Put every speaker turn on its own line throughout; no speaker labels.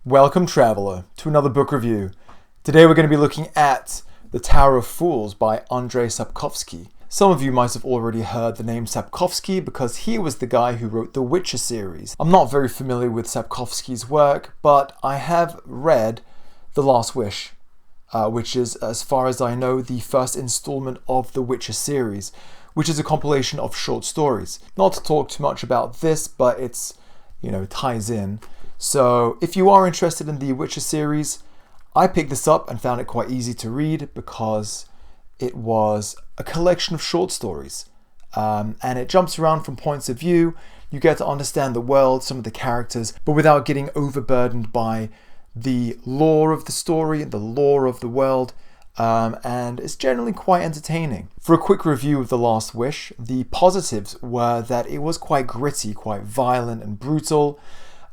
Welcome, traveler, to another book review. Today we're going to be looking at The Tower of Fools by Andrzej Sapkowski. Some of you might have already heard the name Sapkowski because he was the guy who wrote the Witcher series. I'm not very familiar with Sapkowski's work, but I have read The Last Wish, which is, as far as I know, the first installment of the Witcher series, which is a compilation of short stories. Not to talk too much about this, but it's, ties in. So if you are interested in the Witcher series, I picked this up and found it quite easy to read because it was a collection of short stories. And it jumps around from points of view. You get to understand the world, some of the characters, but without getting overburdened by the lore of the story, the lore of the world, and it's generally quite entertaining. For a quick review of The Last Wish, the positives were that it was quite gritty, quite violent and brutal.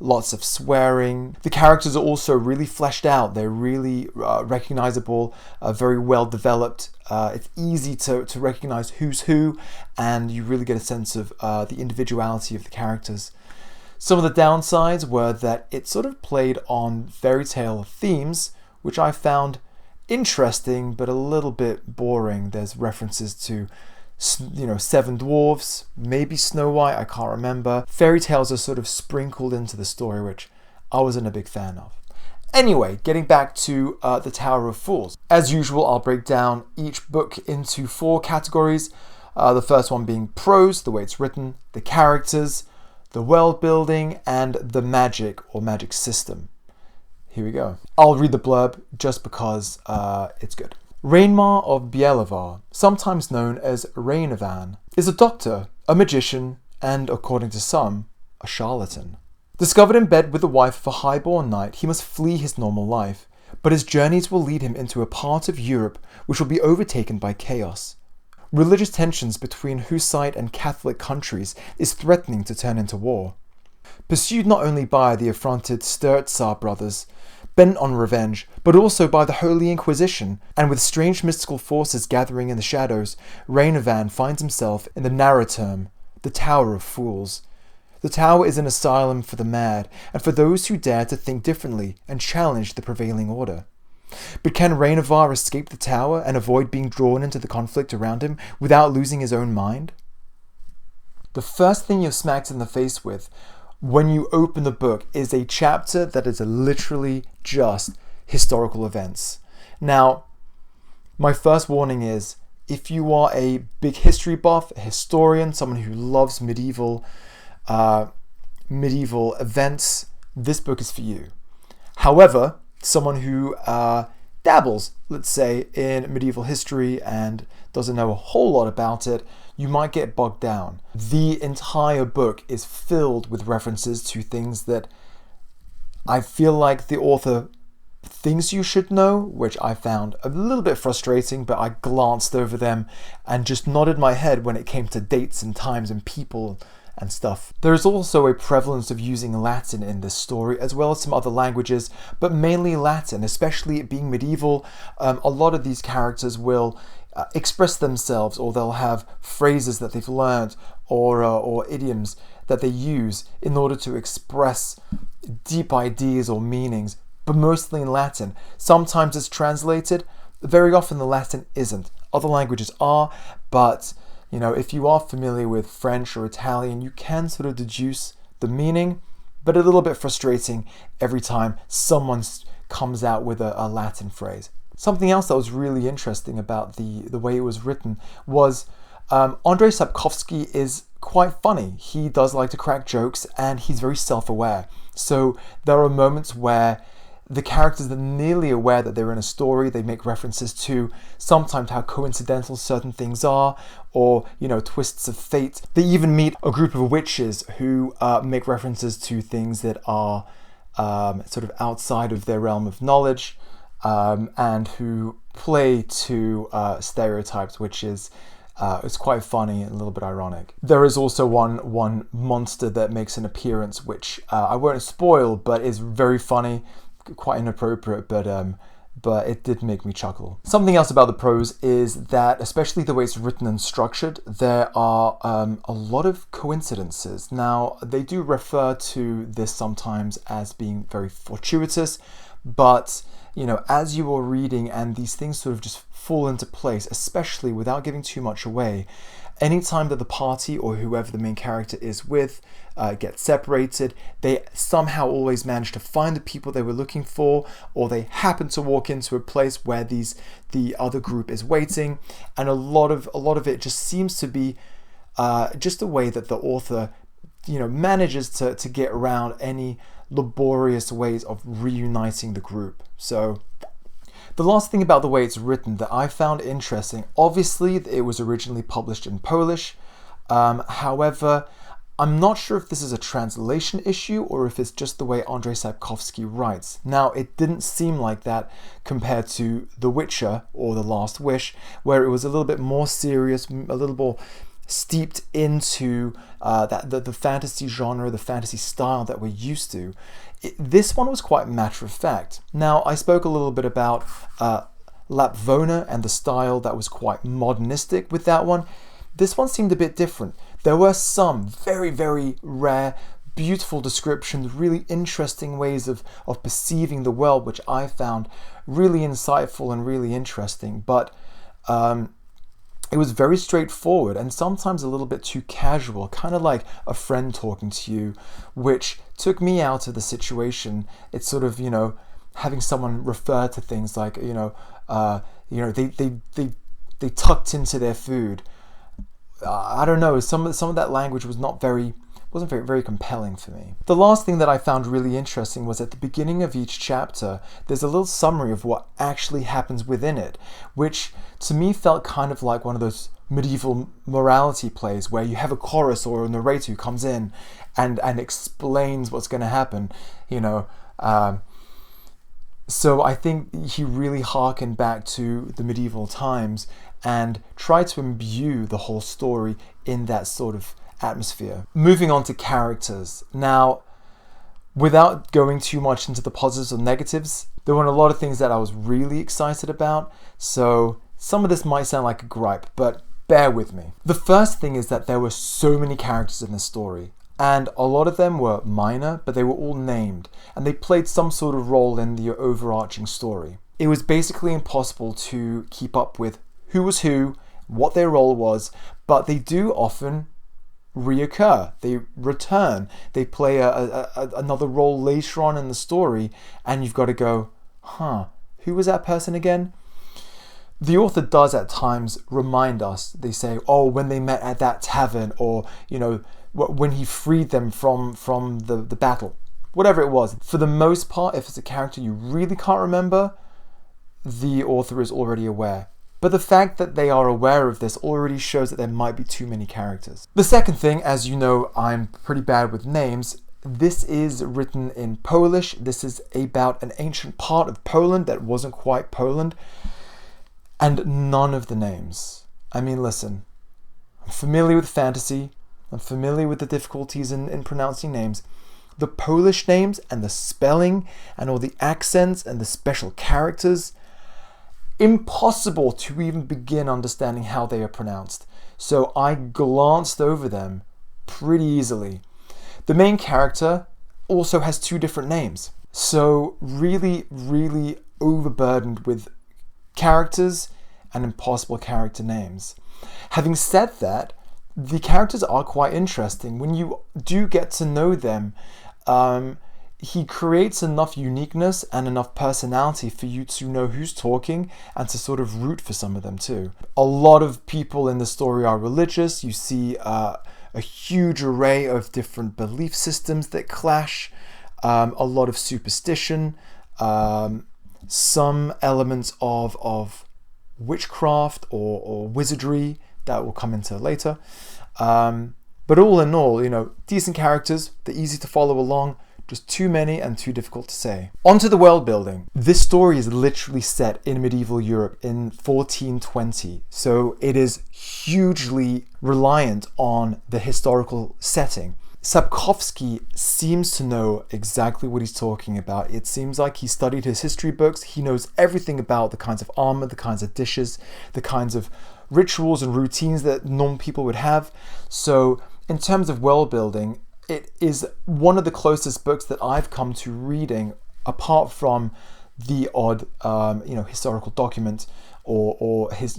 Lots of swearing. The characters are also really fleshed out. They're really recognizable, very well developed. It's easy to recognize who's who, and you really get a sense of the individuality of the characters. Some of the downsides were that it sort of played on fairy tale themes, which I found interesting but a little bit boring. There's references to seven dwarves, maybe Snow White, I can't remember. Fairy tales are sort of sprinkled into the story, which I wasn't a big fan of. Anyway, getting back to The Tower of Fools. As usual, I'll break down each book into 4 categories. The first one being prose, the way it's written, the characters, the world building, and the magic or magic system. Here we go. I'll read the blurb just because it's good. Rainmar of Bielavar, sometimes known as Rainovan, is a doctor, a magician, and, according to some, a charlatan. Discovered in bed with the wife of a highborn knight, he must flee his normal life, but his journeys will lead him into a part of Europe which will be overtaken by chaos. Religious tensions between Hussite and Catholic countries is threatening to turn into war. Pursued not only by the affronted Sturtsar brothers, bent on revenge, but also by the Holy Inquisition, and with strange mystical forces gathering in the shadows, Rainovan finds himself in the narrow term, the Tower of Fools. The tower is an asylum for the mad, and for those who dare to think differently and challenge the prevailing order. But can Rainovar escape the tower and avoid being drawn into the conflict around him without losing his own mind? The first thing you're smacked in the face with when you open the book is a chapter that is literally just historical events. Now, my first warning is, if you are a big history buff, a historian, someone who loves medieval events, this book is for you. However, someone who dabbles, let's say, in medieval history and doesn't know a whole lot about it, you might get bogged down. The entire book is filled with references to things that I feel like the author thinks you should know, which I found a little bit frustrating, but I glanced over them and just nodded my head when it came to dates and times and people and stuff. There is also a prevalence of using Latin in this story, as well as some other languages, but mainly Latin, especially it being medieval. A lot of these characters will express themselves, or they'll have phrases that they've learned or idioms that they use in order to express deep ideas or meanings, but mostly in Latin. Sometimes it's translated, very often the Latin isn't. Other languages are, but if you are familiar with French or Italian, you can sort of deduce the meaning, but a little bit frustrating every time someone comes out with a Latin phrase. Something else that was really interesting about the way it was written was Andrzej Sapkowski is quite funny. He does like to crack jokes, and he's very self-aware. So there are moments where the characters are nearly aware that they're in a story. They make references to sometimes how coincidental certain things are, or twists of fate. They even meet a group of witches who make references to things that are sort of outside of their realm of knowledge, and who play to stereotypes, which is it's quite funny and a little bit ironic. There is also one monster that makes an appearance, which I won't spoil, but is very funny, quite inappropriate, but but it did make me chuckle. Something else about the prose is that, especially the way it's written and structured, there are a lot of coincidences. Now, they do refer to this sometimes as being very fortuitous, but you know, as you are reading and these things sort of just fall into place, especially without giving too much away, anytime that the party or whoever the main character is with gets separated, they somehow always manage to find the people they were looking for, or they happen to walk into a place where the other group is waiting, and a lot of it just seems to be just a way that the author, you know, manages to get around any laborious ways of reuniting the group. So the last thing about the way it's written that I found interesting, obviously it was originally published in Polish. However, I'm not sure if this is a translation issue or if it's just the way Andrzej Sapkowski writes. Now, it didn't seem like that compared to The Witcher or The Last Wish, where it was a little bit more serious, a little more steeped into the fantasy genre, the fantasy style that we're used to. This one was quite matter of fact. Now, I spoke a little bit about Lapvona and the style that was quite modernistic with that one. This one seemed a bit different. There were some very, very rare, beautiful descriptions, really interesting ways of perceiving the world, which I found really insightful and really interesting. But it was very straightforward and sometimes a little bit too casual, kind of like a friend talking to you, which took me out of the situation. It's sort of, you know, having someone refer to things like, they tucked into their food. I don't know. Some of that language was wasn't very compelling for me. The last thing that I found really interesting was at the beginning of each chapter, there's a little summary of what actually happens within it, which to me felt kind of like one of those medieval morality plays where you have a chorus or a narrator who comes in and explains what's going to happen, you know. So I think he really harkened back to the medieval times and tried to imbue the whole story in that sort of atmosphere. Moving on to characters. Now, without going too much into the positives or negatives, there were a lot of things that I was really excited about. So some of this might sound like a gripe, but bear with me. The first thing is that there were so many characters in this story, and a lot of them were minor, but they were all named, and they played some sort of role in the overarching story. It was basically impossible to keep up with who was who, what their role was, but they do often reoccur. They return. They play another role later on in the story, and you've got to go, who was that person again? The author does at times remind us. They say, oh, when they met at that tavern, or, you know, when he freed them from the battle, whatever it was. For the most part, if it's a character you really can't remember, the author is already aware. But the fact that they are aware of this already shows that there might be too many characters. The second thing, as you know, I'm pretty bad with names. This is written in Polish. This is about an ancient part of Poland that wasn't quite Poland. And none of the names. I mean, listen, I'm familiar with fantasy. I'm familiar with the difficulties in pronouncing names. The Polish names and the spelling and all the accents and the special characters, impossible to even begin understanding how they are pronounced. So I glanced over them pretty easily. The main character also has two different names. So really, really overburdened with characters and impossible character names. Having said that, the characters are quite interesting. When you do get to know them, he creates enough uniqueness and enough personality for you to know who's talking and to sort of root for some of them too. A lot of people in the story are religious. You see a huge array of different belief systems that clash, a lot of superstition, some elements of witchcraft or wizardry that will come into later. But all in all, you know, decent characters, they're easy to follow along, just too many and too difficult to say. On to the world building. This story is literally set in medieval Europe in 1420, so it is hugely reliant on the historical setting. Sapkowski seems to know exactly what he's talking about. It seems like he studied his history books. He knows everything about the kinds of armor, the kinds of dishes, the kinds of rituals and routines that normal people would have. So in terms of world building, it is one of the closest books that I've come to reading, apart from the odd historical document or his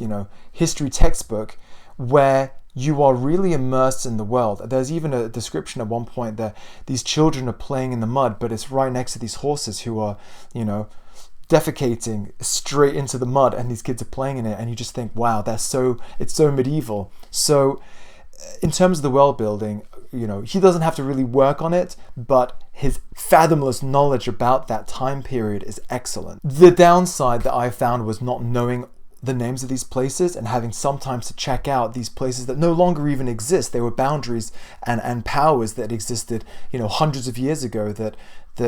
history textbook, where you are really immersed in the world. There's even a description at one point that these children are playing in the mud, but it's right next to these horses who are, defecating straight into the mud, and these kids are playing in it, and you just think, wow, it's so medieval. So in terms of the world building, he doesn't have to really work on it, but his fathomless knowledge about that time period is excellent. The downside that I found was not knowing the names of these places and having sometimes to check out these places that no longer even exist. They were boundaries and powers that existed, hundreds of years ago that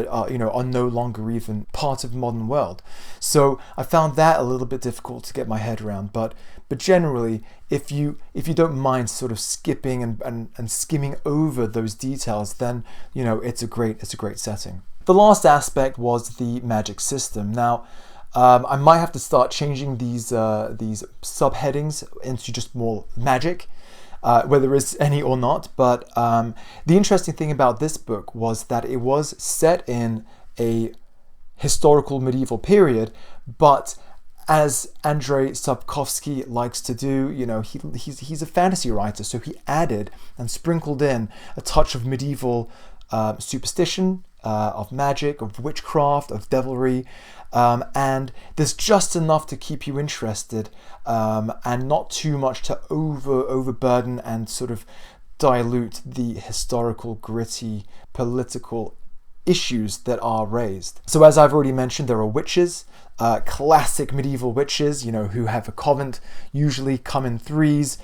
are no longer even part of the modern world. So I found that a little bit difficult to get my head around. But generally, if you don't mind sort of skipping and skimming over those details, then it's a great setting. The last aspect was the magic system. Now, I might have to start changing these subheadings into just more magic, whether there is any or not. But the interesting thing about this book was that it was set in a historical medieval period, but as Andrzej Sapkowski likes to do, he's a fantasy writer, so he added and sprinkled in a touch of medieval superstition, of magic, of witchcraft, of devilry, and there's just enough to keep you interested, and not too much to overburden and sort of dilute the historical, gritty, political issues that are raised. So as I've already mentioned, there are witches, classic medieval witches, who have a convent, usually come in threes.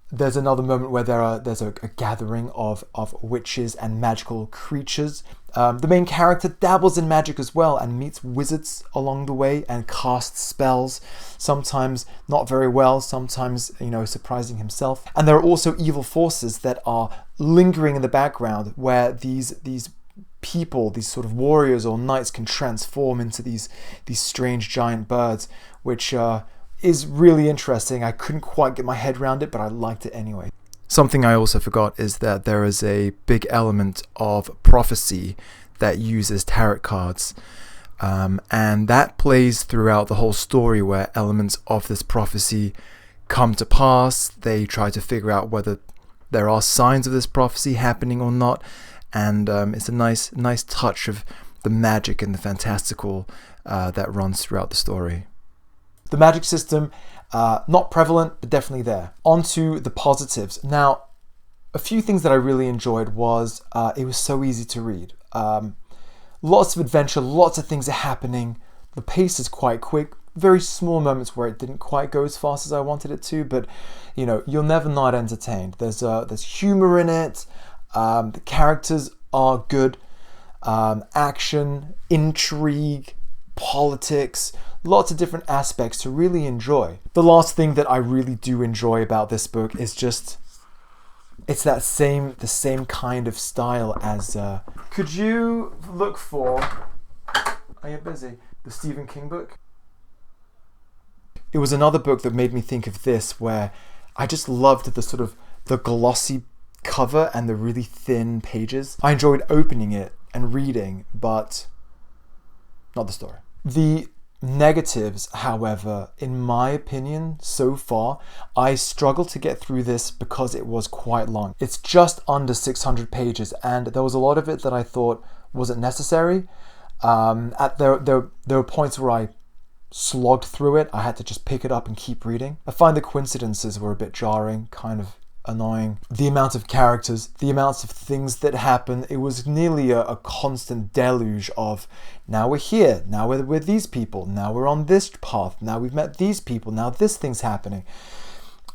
There's another moment where there's a gathering of witches and magical creatures. The main character dabbles in magic as well and meets wizards along the way and casts spells, sometimes not very well, sometimes surprising himself. And there are also evil forces that are lingering in the background, where these people, these sort of warriors or knights, can transform into these strange giant birds, which is really interesting. I couldn't quite get my head around it, but I liked it anyway. Something I also forgot is that there is a big element of prophecy that uses tarot cards, and that plays throughout the whole story, where elements of this prophecy come to pass. They try to figure out whether there are signs of this prophecy happening or not, and it's a nice touch of the magic and the fantastical that runs throughout the story. The magic system, not prevalent, but definitely there. On to the positives. Now, a few things that I really enjoyed was it was so easy to read. Lots of adventure, lots of things are happening. The pace is quite quick. Very small moments where it didn't quite go as fast as I wanted it to, but you're never not entertained. There's humor in it. The characters are good. Action, intrigue, politics, lots of different aspects to really enjoy. The last thing that I really do enjoy about this book is just it's the same kind of style as could you look for, are you busy, the Stephen King book? It was another book that made me think of this, where I just loved the glossy cover and the really thin pages. I enjoyed opening it and reading, but not the story. The negatives, however, in my opinion, so far, I struggled to get through this because it was quite long. It's just under 600 pages, and there was a lot of it that I thought wasn't necessary. There were points where I slogged through it. I had to just pick it up and keep reading. I find the coincidences were a bit jarring, kind of annoying. The amount of characters, the amounts of things that happen, it was nearly a constant deluge of, now we're here, now we're with these people, now we're on this path, now we've met these people, now this thing's happening.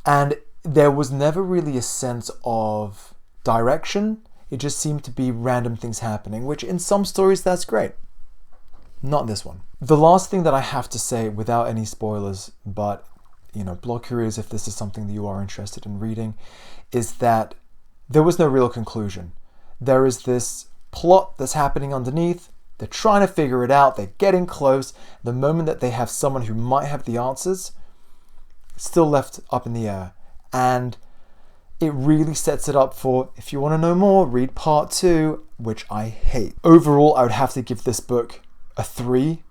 And there was never really a sense of direction. It just seemed to be random things happening, which in some stories that's great. Not this one. The last thing that I have to say, without any spoilers, but blog curious if this is something that you are interested in reading, is that there was no real conclusion. There is this plot that's happening underneath. They're trying to figure it out. They're getting close. The moment that they have someone who might have the answers, it's still left up in the air. And it really sets it up for, if you want to know more, read part 2, which I hate. Overall, I would have to give this book a 3,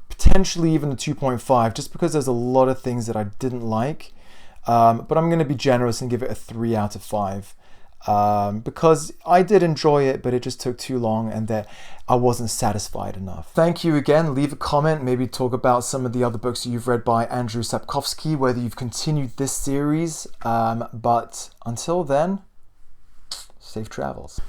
potentially even a 2.5, just because there's a lot of things that I didn't like. But I'm going to be generous and give it a 3 out of 5. Because I did enjoy it, but it just took too long and that I wasn't satisfied enough. Thank you again. Leave a comment, maybe talk about some of the other books you've read by Andrzej Sapkowski, whether you've continued this series. But until then, safe travels.